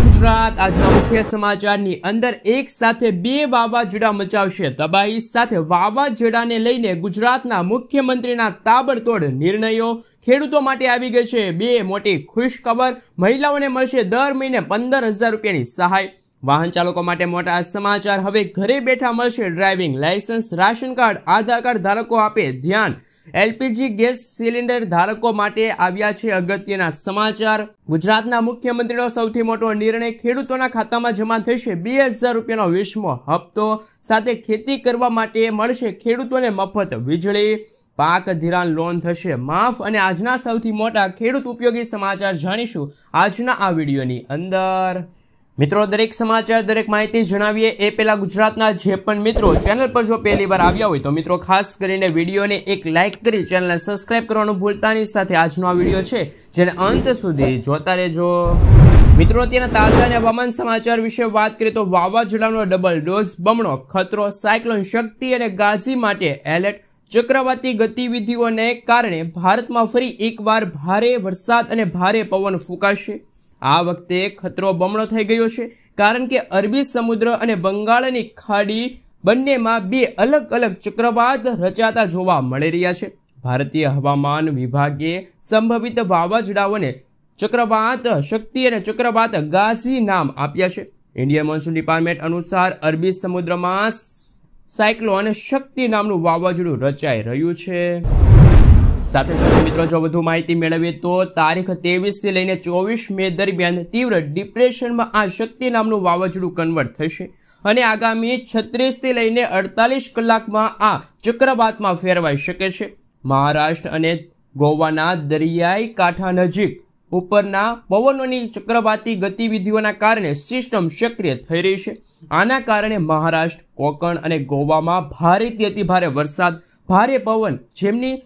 ગુજરાત આજના મુખ્ય સમાચારની અંદર એક સાથે બે વાવાઝોડા મચાવશે તબાહી સાથે વાવાઝોડાને લઈને ગુજરાતના મુખ્યમંત્રીના તાબડતોડ નિર્ણયો ખેડૂતો માટે આવી ગઈ છે બે મોટી ખુશખબર મહિલાઓને મળશે દર મહિને 15,000 રૂપિયાની સહાય વાહન ચાલકો માટે મોટા સમાચાર હવે ઘરે બેઠા મળશે ડ્રાઇવિંગ લાયસન્સ રાશન કાર્ડ આધાર કાર્ડ ધારકો આપે ધ્યાન એલપીજી ગેસ સિલિન્ડર ધારકો માટે આવ્યા છે અગત્યના સમાચાર ગુજરાતના મુખ્યમંત્રીનો સૌથી મોટો નિર્ણય ખેડૂતોના ખાતામાં જમા થશે 2,000 રૂપિયાનો 20મો હપ્તો સાથે ખેતી કરવા માટે મળશે ખેડૂતોને મફત વીજળી પાક ધિરાણ લોન થશે માફ અને આજના સૌથી મોટા ખેડૂત ઉપયોગી સમાચાર જાણીશું આજના આ વિડીયોની અંદર મિત્રો દરેક સમાચાર દરેક માહિતી જણાવીએ એ પહેલા ગુજરાતના જે પણ મિત્રો ચેનલ પર જો પહેલી વાર આવ્યા હોય તો મિત્રો ખાસ કરીને વિડીયોને એક લાઇક કરી ચેનલને સબસ્ક્રાઇબ કરવાનું ભૂલતા નહીં સાથે આજનો આ વિડીયો છે જેને અંત સુધી જોતા રહેજો મિત્રો તેના તાજા અને હવામાન સમાચાર વિશે વાત કરીએ તો વાવાઝોડાનો ડબલ ડોઝ બમણો ખતરો સાયક્લોન શક્તિ અને ગાઝી માટે એલર્ટ ચક્રવાતી ગતિવિધિઓને કારણે ભારતમાં ફરી એકવાર ભારે વરસાદ અને ભારે પવન ફૂંકાશે આ વખતે ખતરો બમણો થઈ ગયો છે કારણ કે અરબી સમુદ્ર અને બંગાળની ખાડી બંનેમાં બે અલગ અલગ ચક્રવાત રચાતા જોવા મળી રહ્યા છે ભારતીય હવામાન વિભાગે સંભવિત વાવાઝોડાઓને ચક્રવાત શક્તિ અને ચક્રવાત ગાઝી નામ આપ્યા છે ઇન્ડિયન મોન્સૂન ડિપાર્ટમેન્ટ અનુસાર અરબી સમુદ્રમાં સાયક્લોન શક્તિ નામનું વાવાઝોડું રચાઈ રહ્યું છે સાથે સાથે મિત્રો જો વધુ માહિતી મેળવીએ તો તારીખ 23 થી લઈને 24 મે દરમિયાન તીવ્ર ડિપ્રેશનમાં આ શક્તિ નામનું વાવાઝોડું કન્વર્ટ થશે અને આગામી 36 થી લઈને 48 કલાકમાં આ ચક્રવાતમાં ફેરવાઈ શકે છે મહારાષ્ટ્ર અને ગોવાના દરિયાઈ કાંઠા નજીક ઉપરના પવનોની ચક્રવાતી ગતિવિધિઓના કારણે સિસ્ટમ સક્રિય થઈ રહી છે આના કારણે મહારાષ્ટ્ર કોકણ અને ગોવામાં ભારેથી અતિભારે વરસાદ ભારે પવન જેમની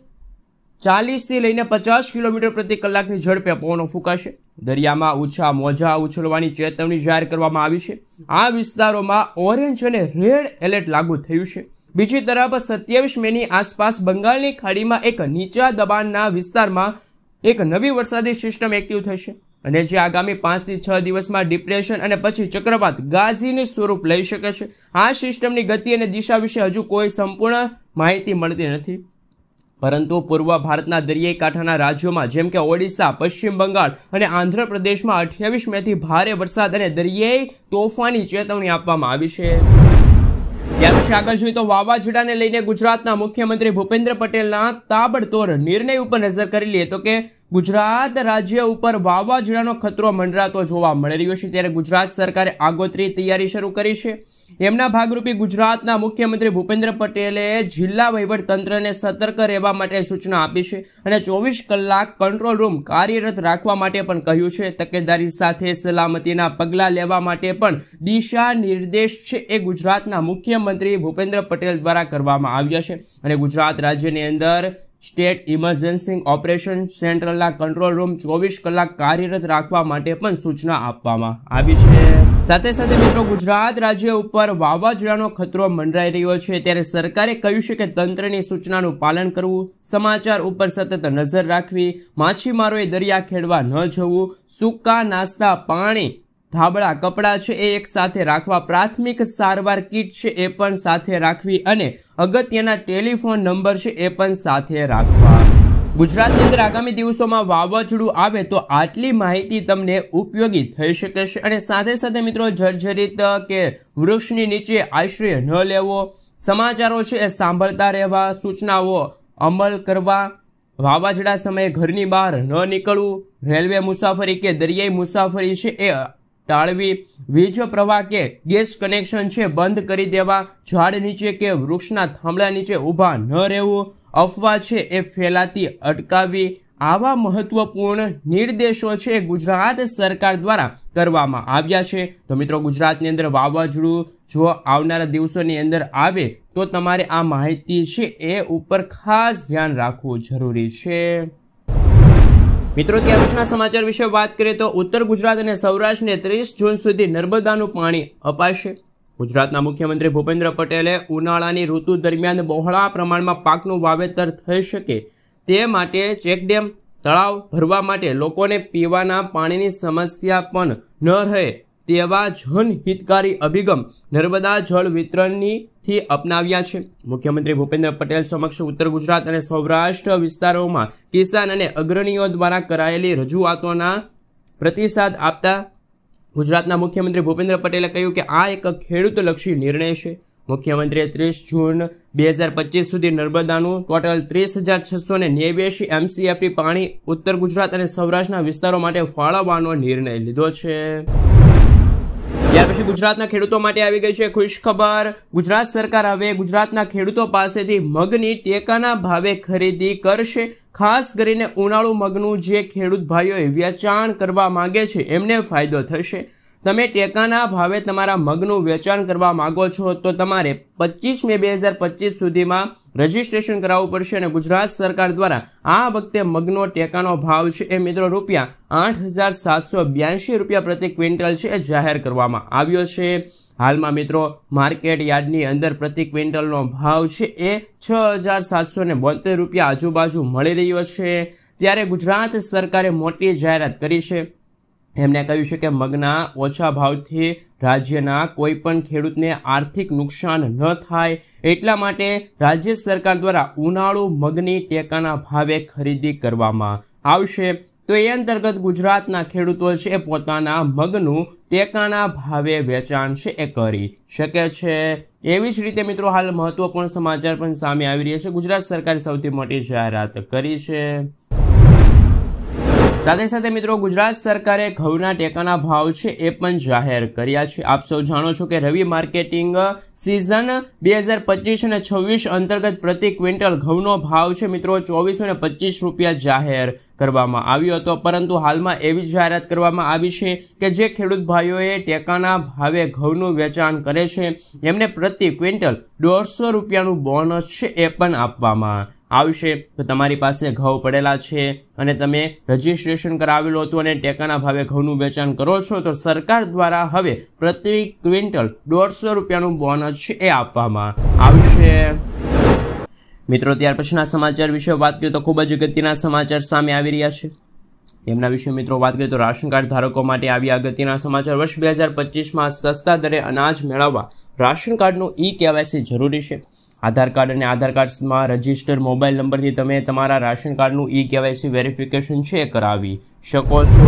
40 થી લઈને 50 કિલોમીટર પ્રતિ કલાકની ઝડપે પવનો ફૂંકાશે દરિયામાં ઊંચા મોજા ઉછળવાની ચેતવણી જાહેર કરવામાં આવી છે આ વિસ્તારોમાં ઓરેન્જ અને રેડ એલર્ટ લાગુ થયું છે બીજી તરફ 27 મેની આસપાસ બંગાળની ખાડીમાં એક નીચા દબાણના વિસ્તારમાં એક નવી વરસાદી સિસ્ટમ એક્ટિવ થશે અને જે આગામી 5 થી 6 દિવસમાં ડિપ્રેશન અને પછી ચક્રવાત ગાઝીનું સ્વરૂપ લઈ શકે છે આ સિસ્ટમની ગતિ અને દિશા વિશે હજુ કોઈ સંપૂર્ણ માહિતી મળતી નથી પરંતુ પૂર્વ ભારતના દરિયાઈ કાંઠાના રાજ્યોમાં જેમ કે ઓડિશા પશ્ચિમ બંગાળ અને આંધ્રપ્રદેશમાં 28 મેથી ભારે વરસાદ અને દરિયાઈ તોફાની ચેતવણી આપવામાં આવી છે ત્યાર પછી આગળ જોઈએ તો વાવાઝોડાને લઈને ગુજરાતના મુખ્યમંત્રી ભૂપેન્દ્ર પટેલના તાબડતોડ નિર્ણય ઉપર નજર કરી લઈએ તો કે ગુજરાત રાજ્ય ઉપર વાવાઝોડાનો ખતરો મંડરાતો જોવા મળી રહ્યો છે ત્યારે ગુજરાત સરકારે આગોતરી તૈયારી શરૂ કરી છે એમના ભાગરૂપે ગુજરાતના મુખ્યમંત્રી ભૂપેન્દ્ર પટેલે જિલ્લા વહીવટતંત્રને સતર્ક રહેવા માટે સૂચના આપી છે અને 24 કલાક કંટ્રોલ રૂમ કાર્યરત રાખવા માટે પણ કહ્યું છે તકેદારી સાથે સલામતીના પગલાં લેવા માટે પણ દિશા નિર્દેશ છે એ ગુજરાતના મુખ્યમંત્રી ભૂપેન્દ્ર પટેલ દ્વારા કરવામાં આવ્યા છે અને ગુજરાત રાજ્યની અંદર સ્ટેટ ઇમરજન્સી ઓપરેશન સેન્ટ્રલના કંટ્રોલ રૂમ 24 કલાક કાર્યરત રાખવા માટે પણ સૂચના આપવામાં આવી છે સાથે સાથે મિત્રો ગુજરાત રાજ્ય ઉપર વાવાઝોડાનો ખતરો મંડરાઈ રહ્યો છે ત્યારે સરકારે કહ્યું છે કે તંત્રની સૂચનાનું પાલન કરવું સમાચાર ઉપર સતત નજર રાખવી માછીમારોએ દરિયા ખેડવા ન જવું સૂકા નાસ્તા પાણી ધાબળા કપડાં છે એ એક સાથે રાખવા પ્રાથમિક સારવાર કીટ છે એ પણ સાથે રાખવી અને અગત્યના ટેલિફોન નંબર છે એ પણ સાથે રાખવા ગુજરાતની અંદર આગામી દિવસોમાં વાવાઝોડું આવે તો આટલી માહિતી તમને ઉપયોગી થઈ શકે છે અને સાથે સાથે મિત્રો જર્જરિત કે વૃક્ષની નીચે આશ્રય ન લેવો સમાચારો છે એ સાંભળતા રહેવા સૂચનાઓ અમલ કરવા વાવાઝોડા સમયે ઘરની બહાર ન નીકળવું રેલવે મુસાફરી કે દરિયાઈ મુસાફરી છે એ ટાળવી વીજ પ્રવાહ કે ગેસ કનેક્શન છે બંધ કરી દેવા ઝાડ નીચે કે વૃક્ષના થાંભલા નીચે ઊભા ન રહેવું અફવા છે એ ફેલાતી અટકાવવી આવા મહત્વપૂર્ણ નિર્દેશો છે ગુજરાત સરકાર દ્વારા કરવામાં આવ્યા છે તો મિત્રો ગુજરાતની અંદર વાવાઝોડું જો આવનારા દિવસોની અંદર આવે તો તમારે આ માહિતી છે એ ઉપર ખાસ ધ્યાન રાખવું જરૂરી છે મિત્રો ત્યાર પછીના સમાચાર વિશે વાત કરીએ તો ઉત્તર ગુજરાત અને સૌરાષ્ટ્રને 30 જૂન સુધી નર્મદાનું પાણી અપાશે ગુજરાતના મુખ્યમંત્રી ભૂપેન્દ્ર પટેલે ઉનાળાની ઋતુ દરમિયાન બહોળા પ્રમાણમાં પાકનું વાવેતર થઈ શકે તે માટે ચેકડેમ તળાવ ભરવા માટે લોકોને પીવાના પાણીની સમસ્યા પણ ન રહે તેવા જનહિતકારી અભિગમ નર્મદા જળ વિતરણથી અપનાવ્યા છે। મુખ્યમંત્રી ભૂપેન્દ્ર પટેલ સમક્ષ ઉત્તર ગુજરાત અને સૌરાષ્ટ્ર વિસ્તારોમાં કિસાન અને અગ્રણીઓ દ્વારા કરાયેલી રજૂઆતોના પ્રતિસાદ આપતા ગુજરાતના મુખ્યમંત્રી ભૂપેન્દ્ર પટેલે કહ્યું કે આ એક ખેડૂતલક્ષી નિર્ણય છે। મુખ્યમંત્રીએ 30 જૂન 2025 સુધી નર્મદાનું ટોટલ 30,689 MCFT પાણી ઉત્તર ગુજરાત અને સૌરાષ્ટ્રના વિસ્તારો માટે ફાળવવાનો નિર્ણય લીધો છે। ત્યાર પછી ગુજરાતના ખેડૂતો માટે આવી ગઈ છે ખુશ ખબર। ગુજરાત સરકાર હવે ગુજરાતના ખેડૂતો પાસેથી મગની ટેકાના ભાવે ખરીદી કરશે। ખાસ કરીને ઉનાળુ મગનું જે ખેડૂત ભાઈઓએ વેચાણ કરવા માંગે છે એમને ફાયદો થશે। તમે ટેકાના ભાવે તમારા મગનું વેચાણ કરવા માંગો છો તો તમારે 25 મે 2025 સુધીમાં રજીસ્ટ્રેશન કરાવવું પડશે અને ગુજરાત સરકાર દ્વારા આ વખતે મગનો ટેકાનો ભાવ છે એ મિત્રો ₹8,782 પ્રતિ ક્વિન્ટલ છે એ જાહેર કરવામાં આવ્યો છે। હાલમાં મિત્રો માર્કેટ યાર્ડની અંદર પ્રતિ ક્વિન્ટલનો ભાવ છે એ ₹6,772 આજુબાજુ મળી રહ્યો છે। ત્યારે ગુજરાત સરકારે મોટી જાહેરાત કરી છે। એમણે કહ્યું છે કે મગના ઓછા ભાવથી રાજ્યના કોઈ પણ ખેડૂતને આર્થિક નુકસાન ન થાય એટલા માટે રાજ્ય સરકાર દ્વારા ઉનાળુ મગની ટેકાના ભાવે ખરીદી કરવામાં આવશે। તો એ અંતર્ગત ગુજરાતના ખેડૂતો છે પોતાના મગનું ટેકાના ભાવે વેચાણ છે એ કરી શકે છે। એવી જ રીતે મિત્રો હાલ મહત્વપૂર્ણ સમાચાર પણ સામે આવી રહ્યા છે। ગુજરાત સરકારે સૌથી મોટી જાહેરાત કરી છે। સાથે સાથે મિત્રો ગુજરાત સરકારે ઘઉંના ટેકાના ભાવ છે એ પણ જાહેર કર્યા છે। આપ સૌ જાણો છો કે રવિ માર્કેટિંગ સિઝન 2025 અને 26 અંતર્ગત પ્રતિ ક્વિન્ટલ ઘઉંનો ભાવ છે મિત્રો ₹2425 જાહેર કરવામાં આવ્યો હતો। પરંતુ હાલમાં એવી જાહેરાત કરવામાં આવી છે કે જે ખેડૂત ભાઈઓએ ટેકાના ભાવે ઘઉંનું વેચાણ કરે છે એમને પ્રતિ ક્વિન્ટલ ₹150નું બોનસ છે એ પણ આપવામાં આવશે। તો તમારી પાસે ઘઉં પડેલા છે અને તમે રજીસ્ટ્રેશન કરાવેલું હતું અને ટેકાના ભાવે ઘઉંનું વેચાણ કરો છો તો સરકાર દ્વારા હવે પ્રતિ ક્વિન્ટલ ₹150નું બોનસ છે એ આપવામાં આવશે। મિત્રો ત્યાર પછીના સમાચાર વિશે વાત કરીએ તો ખૂબ જ અગત્યના સમાચાર સામે આવી રહ્યા છે। એમના વિશે મિત્રો વાત કરીએ તો રાશન કાર્ડ ધારકો માટે આવ્યા અગત્યના સમાચાર। વર્ષ 2025માં સસ્તા દરે અનાજ મેળવવા રાશન કાર્ડનું KYC જરૂરી છે। આધાર કાર્ડ અને આધાર કાર્ડમાં રજિસ્ટર મોબાઈલ નંબરથી તમે તમારા રાશન કાર્ડનું KYC વેરિફિકેશન છે કરાવી શકો છો।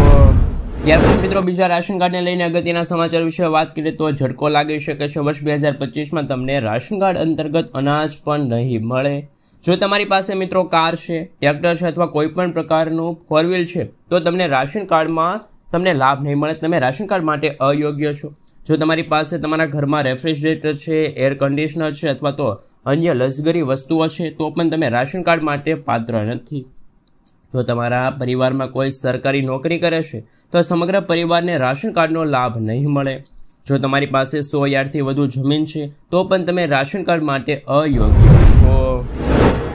ત્યાર પછી મિત્રો બીજા રાશન કાર્ડને લઈને અગત્યના સમાચાર વિશે વાત કરીએ તો ઝટકો લાગી શકે છે। વર્ષ 2025માં તમને રાશન કાર્ડ અંતર્ગત અનાજ પણ નહીં મળે। જો તમારી પાસે મિત્રો કાર છે, ટ્રેક્ટર છે અથવા કોઈ પણ પ્રકારનું ફોર વ્હીલ છે તો તમને રાશન કાર્ડમાં તમને લાભ નહીં મળે। તમે રાશન કાર્ડ માટે અયોગ્ય છો। જો તમારી પાસે તમારા ઘરમાં રેફ્રિજરેટર છે, એર કન્ડિશનર છે અથવા તો અન્ય લક્ઝરી વસ્તુઓ છે તો પણ તમે રાશન કાર્ડ માટે પાત્ર નથી। જો તમારા પરિવારમાં કોઈ સરકારી નોકરી કરે છે તો સમગ્ર પરિવારને રાશન કાર્ડનો લાભ નહીં મળે। જો તમારી પાસે 100 યાર્ડથી વધુ જમીન છે તો પણ તમે રાશન કાર્ડ માટે અયોગ્ય છો।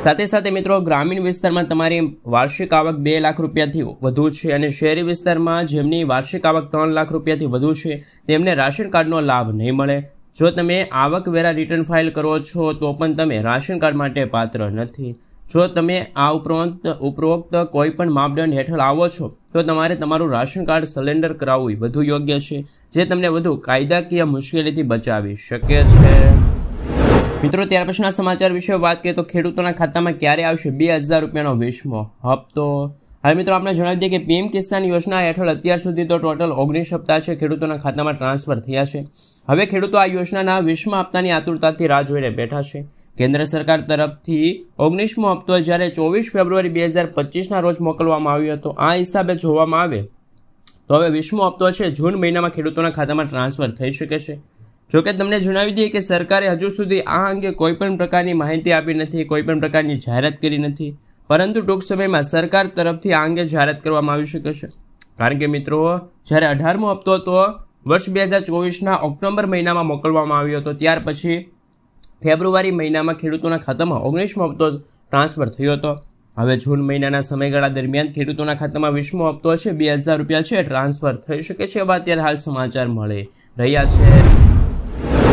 સાથે સાથે મિત્રો ગ્રામીણ વિસ્તારમાં તમારી વાર્ષિક આવક 2 લાખ રૂપિયાથી વધુ છે અને શહેરી વિસ્તારમાં જેમની વાર્ષિક આવક 3 લાખ રૂપિયાથી વધુ છે તેમને રાશન કાર્ડનો લાભ નહીં મળે। જો તમે આવકવેરા રિટર્ન ફાઇલ કરો છો તો પણ તમે રાશન કાર્ડ માટે પાત્ર નથી। જો તમે આ ઉપરોક્ત કોઈ પણ માપદંડ હેઠળ આવો છો તો તમારે તમારું રાશન કાર્ડ સરેન્ડર કરાવવું વધુ યોગ્ય છે જે તમને વધુ કાયદાકીય મુશ્કેલીથી બચાવી શકે છે। મિત્રો ત્યાર પછીના સમાચાર વિશે વાત કરીએ તો ખેડૂતોના ખાતામાં ક્યારે આવશે ₹2000નો 20મો હપ્તો। હવે મિત્રો આપણે જણાવી દઈએ કે PM કિસાન યોજના હેઠળ અત્યાર સુધી તો ટોટલ 19 હપ્તા છે ખેડૂતોના ખાતામાં ટ્રાન્સફર થયા છે। હવે ખેડૂતો આ યોજનાના 20મા હપ્તાની આતુરતાથી રાહ જોઈને બેઠા છે। કેન્દ્ર સરકાર તરફથી 19મો હપ્તો જ્યારે 24 ફેબ્રુઆરી 2025ના રોજ મોકલવામાં આવ્યો હતો। આ હિસાબે જોવામાં આવે તો હવે 20મો હપ્તો છે જૂન મહિનામાં ખેડૂતોના ખાતામાં ટ્રાન્સફર થઈ શકે છે। જોકે તમને જણાવી દઈએ કે સરકારે હજુ સુધી આ અંગે કોઈ પણ પ્રકારની માહિતી આપી નથી, કોઈ પણ પ્રકારની જાહેરાત કરી નથી, પરંતુ ટૂંક સમયમાં સરકાર તરફથી આ અંગે જાહેરાત કરવામાં આવી શકે છે। કારણ કે મિત્રો જ્યારે 18મો હપ્તો તો વર્ષ 2024ના ઓક્ટોબર મહિનામાં મોકલવામાં આવ્યો હતો, ત્યાર પછી ફેબ્રુઆરી મહિનામાં ખેડૂતોના ખાતામાં 19મો હપ્તો ટ્રાન્સફર થયો હતો। હવે જૂન મહિનાના સમયગાળા દરમિયાન ખેડૂતોના ખાતામાં 20મો હપ્તો છે ₹2000 છે ટ્રાન્સફર થઈ શકે છે એવા અત્યારે હાલ સમાચાર મળી રહ્યા છે।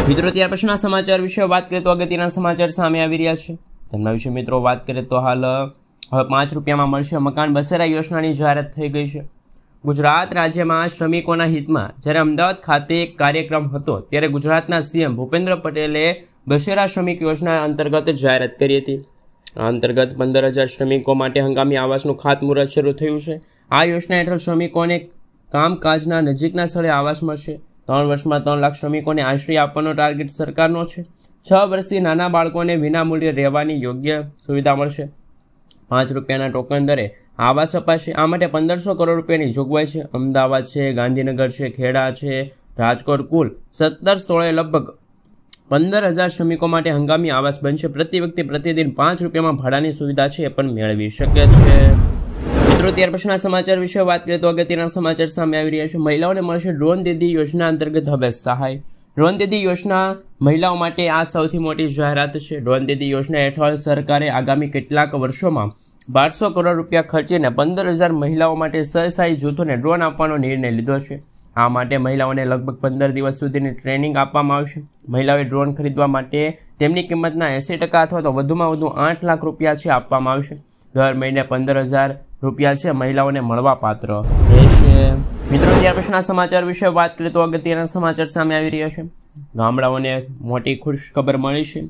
મિત્રો ત્યાર પછીના સમાચાર વિશે વાત કરીએ તો અગત્યના સમાચાર સામે આવી રહ્યા છે। તેમના વિશે મિત્રો વાત કરીએ તો હાલ હવે ₹5 મળશે મકાન બસેરા યોજનાની જાહેરાત થઈ ગઈ છે। ગુજરાત રાજ્યમાં શ્રમિકોના હિતમાં જ્યારે અમદાવાદ ખાતે એક કાર્યક્રમ હતો ત્યારે ગુજરાતના સીએમ ભૂપેન્દ્ર પટેલે બસેરા શ્રમિક યોજના અંતર્ગત જાહેરાત કરી હતી. આ અંતર્ગત 15,000 શ્રમિકો માટે હંગામી આવાસનું ખાતમુહૂર્ત શરૂ થયું છે. આ યોજના હેઠળ શ્રમિકોને કામકાજના નજીકના સ્થળે આવાસ મળશે. 3 વર્ષમાં 3 લાખ શ્રમિકોને આશ્રય આપવાનો ટાર્ગેટ સરકારનો છે. 6 વર્ષથી નાના બાળકોને વિનામૂલ્યે રહેવાની યોગ્ય સુવિધા મળશે. 5 રૂપિયાના ટોકન દરે આવાસ અપાશે. આ માટે 1500 કરોડ રૂપિયાની જોગવાઈ છે. અમદાવાદ છે, ગાંધીનગર છે, ખેડા છે, રાજકોટ કુલ 17 સ્થળોએ લગભગ 15,000 શ્રમિકો માટે હંગામી આવાસ બનશે. પ્રતિ વ્યક્તિ પ્રતિદિન 5 રૂપિયામાં ભાડાની સુવિધા છે એ પણ મેળવી શકે છે. મિત્રો ત્યાર પછીના સમાચાર વિશે વાત કરીએ તો અગત્યના સમાચાર સામે આવી રહ્યા છે. મહિલાઓને મળશે ડ્રોન દીદી યોજના અંતર્ગત હવે સહાય. ડ્રોન દીદી યોજના મહિલાઓ માટે આ સૌથી મોટી જાહેરાત છે. ડ્રોન દીદી યોજના હેઠળ સરકારે આગામી કેટલાક વર્ષોમાં 1200 કરોડ રૂપિયા ખર્ચીને 15,000 મહિલાઓ માટે સહસાઈ જૂથોને ડ્રોન આપવાનો નિર્ણય લીધો છે. આ માટે મહિલાઓને લગભગ 15 દિવસ સુધીની ટ્રેનિંગ આપવામાં આવશે. મહિલાઓએ ડ્રોન ખરીદવા માટે તેમની કિંમતના 80% અથવા તો વધુમાં વધુ 8 લાખ રૂપિયા છે આપવામાં આવશે. દર મહિને 15,000 રૂપિયા છે મહિલાઓને મળવા પાત્ર રહેશે. મિત્રો ત્યાર પછીના સમાચાર વિશે વાત કરીએ તો અગત્યના સમાચાર સામે આવી રહ્યા છે. ગામડાઓને મોટી ખુશખબર મળી છે.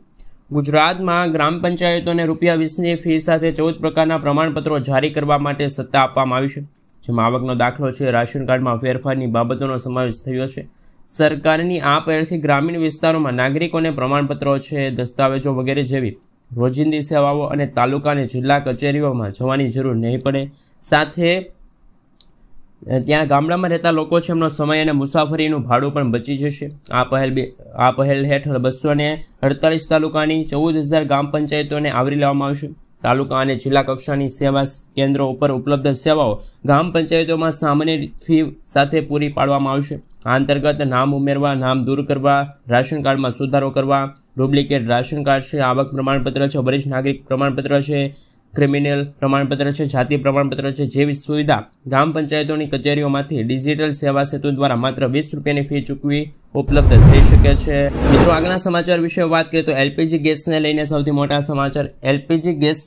ગુજરાતમાં ગ્રામ પંચાયતોને ₹20ની ફી સાથે 14 પ્રકારના પ્રમાણપત્રો જારી કરવા માટે સત્તા આપવામાં આવી છે. જેમાં આવકનો દાખલો છે, રાશન કાર્ડમાં ફેરફારની બાબતોનો સમાવેશ થયો છે. સરકારની આ પહેલથી ગ્રામીણ વિસ્તારોમાં નાગરિકોને પ્રમાણપત્રો છે, દસ્તાવેજો વગેરે જેવી રોજિંદી સેવાઓ અને તાલુકા અને જિલ્લા કચેરીઓમાં જવાની જરૂર નહીં પડે. સાથે ત્યાં ગામડામાં રહેતા લોકો છે એમનો સમય અને મુસાફરીનું ભાડું પણ બચી જશે. આ પહેલ હેઠળ 248 તાલુકાની 14,000 ગ્રામ પંચાયતોને આવરી લેવામાં આવશે. તાલુકા અને જિલ્લા કક્ષાની સેવા કેન્દ્રો ઉપર ઉપલબ્ધ સેવાઓ ગ્રામ પંચાયતોમાં સામાન્ય ફી સાથે પૂરી પાડવામાં આવશે. આ અંતર્ગત નામ ઉમેરવા, નામ દૂર કરવા, રાશન કાર્ડમાં સુધારો કરવા, ડુપ્લિકેટ રાશન કાર્ડ છે, આવક પ્રમાણપત્ર છે, વરિષ્ઠ નાગરિક પ્રમાણપત્ર છે, ક્રિમિનલ પ્રમાણપત્ર છે, જાતિ પ્રમાણપત્ર છે જેવી સુવિધા ગ્રામ પંચાયતોની કચેરીઓમાંથી ડિજિટલ સેવા સેતુ દ્વારા માત્ર 20 રૂપિયાની ફી ચૂકવી ઉપલબ્ધ થઈ શકે છે. મિત્રો આગળના સમાચાર વિશે વાત કરીએ તો એલપીજી ગેસને લઈને સૌથી મોટા સમાચાર. એલપીજી ગેસ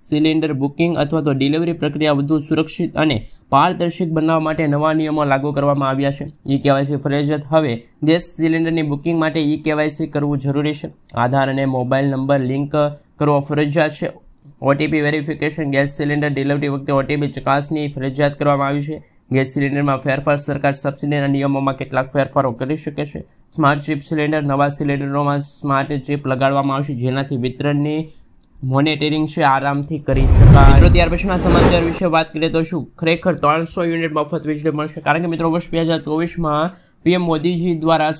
સિલિન્ડર બુકિંગ અથવા તો ડિલિવરી પ્રક્રિયા વધુ સુરક્ષિત અને પારદર્શક બનાવવા માટે નવા નિયમો લાગુ કરવામાં આવ્યા છે. ઈ-કેવાયસી ફરજિયાત. હવે ગેસ સિલિન્ડરની બુકિંગ માટે ઈ-કેવાયસી કરવું જરૂરી છે. આધાર અને મોબાઈલ નંબર લિંક કરવો ફરજિયાત છે. OTP verification. Gas cylinder delivery વખતે ઓટીપી ચકાસણી ફરજિયાત કરવામાં આવી છે. ગેસ સિલિન્ડરમાં ફેરફાર. સરકાર સબસિડીના નિયમોમાં કેટલાક ફેરફારો કરી શકે છે. Smart chip cylinder. નવા સિલિન્ડરોમાં સ્માર્ટ ચિપ લગાડવામાં આવશે જેનાથી વિતરણની મોનિટરિંગ છે આરામથી કરી શકાય. મિત્રો ત્યાર પછીના સમાચાર વિશે વાત કરીએ તો શું ખરેખર 300 યુનિટ મફત વીજળી મળશે? કારણ કે મિત્રો વર્ષ 2024માં પીએમ મોદીજી દ્વારા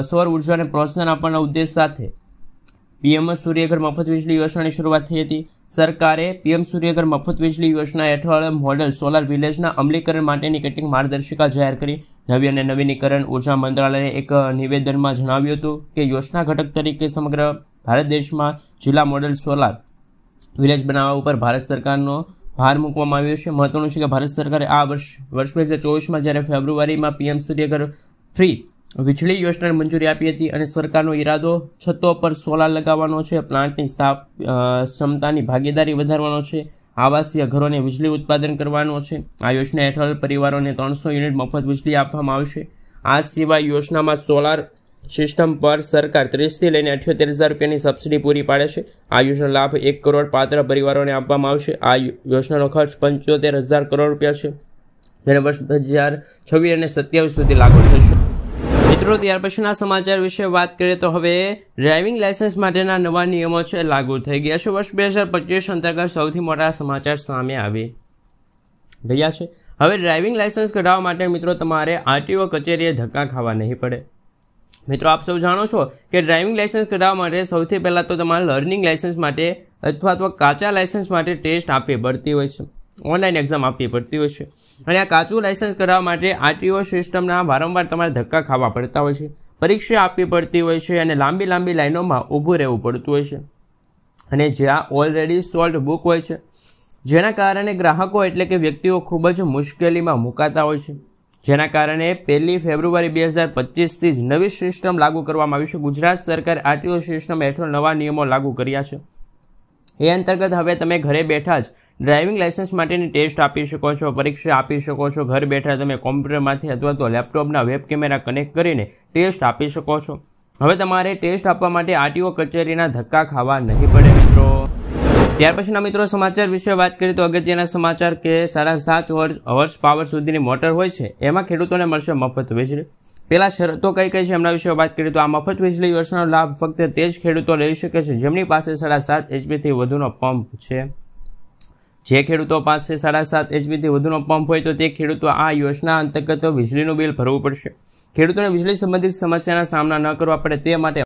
સૌર ઉર્જાને પ્રોત્સાહન આપવાના ઉદ્દેશ સાથે પીએમ સૂર્યઘર મફત વીજળી યોજનાની શરૂઆત થઈ હતી. સરકારે પીએમ સૂર્યઘર મફત વીજળી યોજના હેઠળ મોડેલ સોલાર વિલેજના અમલીકરણ માટેની કેટલીક માર્ગદર્શિકા જાહેર કરી. નવી અને નવીનીકરણ ઉર્જા મંત્રાલયે એક નિવેદનમાં જણાવ્યું હતું કે યોજના ઘટક તરીકે સમગ્ર ભારત દેશમાં જિલ્લા મોડેલ સોલાર વિલેજ બનાવવા ઉપર ભારત સરકારનો ભાર મૂકવામાં આવ્યો છે. મહત્વનું છે કે ભારત સરકારે આ વર્ષ 2024માં જ્યારે ફેબ્રુઆરીમાં પીએમ સૂર્યઘર ફ્રી વીજળી યોજનાને મંજૂરી આપી હતી અને સરકારનો ઈરાદો છતો પર સોલાર લગાવવાનો છે, પ્લાન્ટની ક્ષમતાની ભાગીદારી વધારવાનો છે, આવાસીય ઘરોને વીજળી ઉત્પાદન કરવાનો છે. આ યોજના હેઠળ પરિવારોને 300 યુનિટ મફત વીજળી આપવામાં આવશે. આ સિવાય યોજનામાં સોલાર સિસ્ટમ પર સરકાર 30થી લઈને 78,000 રૂપિયાની સબસિડી પૂરી પાડે છે. આ યોજના લાભ 1 કરોડ પાત્ર પરિવારોને આપવામાં આવશે. આ યોજનાનો ખર્ચ 75,000 કરોડ રૂપિયા છે જેને વર્ષ 2026 અને 27 સુધી લાગુ થશે. મિત્રો ત્યાર પછીના સમાચાર વિશે વાત કરીએ તો હવે ડ્રાઇવિંગ લાયસન્સ માટેના નવા નિયમો છે લાગુ થઈ ગયા છે. વર્ષ 2025 અંતર્ગત સૌથી મોટા સમાચાર સામે આવી રહ્યા છે. હવે ડ્રાઇવિંગ લાયસન્સ કઢાવવા માટે મિત્રો તમારે આરટીઓ કચેરીએ ધક્કા ખાવા નહીં પડે. મિત્રો આપ સૌ જાણો છો કે ડ્રાઇવિંગ લાયસન્સ કઢાવવા માટે સૌથી પહેલાં તો તમારે લર્નિંગ લાયસન્સ માટે અથવા તો કાચા લાયસન્સ માટે ટેસ્ટ આપવી પડતી હોય છે, ઓનલાઈન એક્ઝામ આપવી પડતી હોય છે. અને આ કાચું લાયસન્સ કઢાવવા માટે આરટીઓ સિસ્ટમના વારંવાર તમારે ધક્કા ખાવા પડતા હોય છે, પરીક્ષા આપવી પડતી હોય છે અને લાંબી લાઈનોમાં ઊભું રહેવું પડતું હોય છે અને જ્યાં ઓલરેડી સોલ્ડ બુક હોય છે, જેના કારણે ગ્રાહકો એટલે કે વ્યક્તિઓ ખૂબ જ મુશ્કેલીમાં મુકાતા હોય છે. જેના કારણે 1 ફેબ્રુઆરી 2025થી જ નવી સિસ્ટમ લાગુ કરવામાં આવી છે. ગુજરાત સરકારે આરટીઓ સિસ્ટમ હેઠળ નવા નિયમો લાગુ કર્યા છે. એ અંતર્ગત હવે તમે ઘરે બેઠા જ ડ્રાઇવિંગ લાયસન્સ માટેની ટેસ્ટ આપી શકો છો, પરીક્ષા આપી શકો છો. ઘર બેઠા તમે કોમ્પ્યુટરમાંથી અથવા તો લેપટોપના વેબ કેમેરા કનેક્ટ કરીને ટેસ્ટ આપી શકો છો. હવે તમારે ટેસ્ટ આપવા માટે આરટીઓ કચેરીના ધક્કા ખાવા નહીં પડે મિત્રો. ત્યાર પછીના મિત્રો સમાચાર વિશે વાત કરીએ તો અગત્યના સમાચાર કે 7.5 હોર્સ પાવર સુધીની મોટર હોય છે એમાં ખેડૂતોને મળશે મફત વીજળી. પેલા શરતો કઈ કઈ છે એમના વિશે વાત કરીએ તો આ મફત વીજળી યોજનાનો લાભ ફક્ત તે જ ખેડૂતો લઈ શકે છે જેમની પાસે 7.5 HP વધુનો પંપ છે. જે ખેડૂતો પાસે 7.5 HP વધુનો પંપ હોય તો તે ખેડૂતો આ યોજના અંતર્ગત વીજળીનું બિલ ભરવું પડશે. ખેડૂતોને વીજળી સંબંધિત સમસ્યાના સામના ન કરવા પડે તે માટે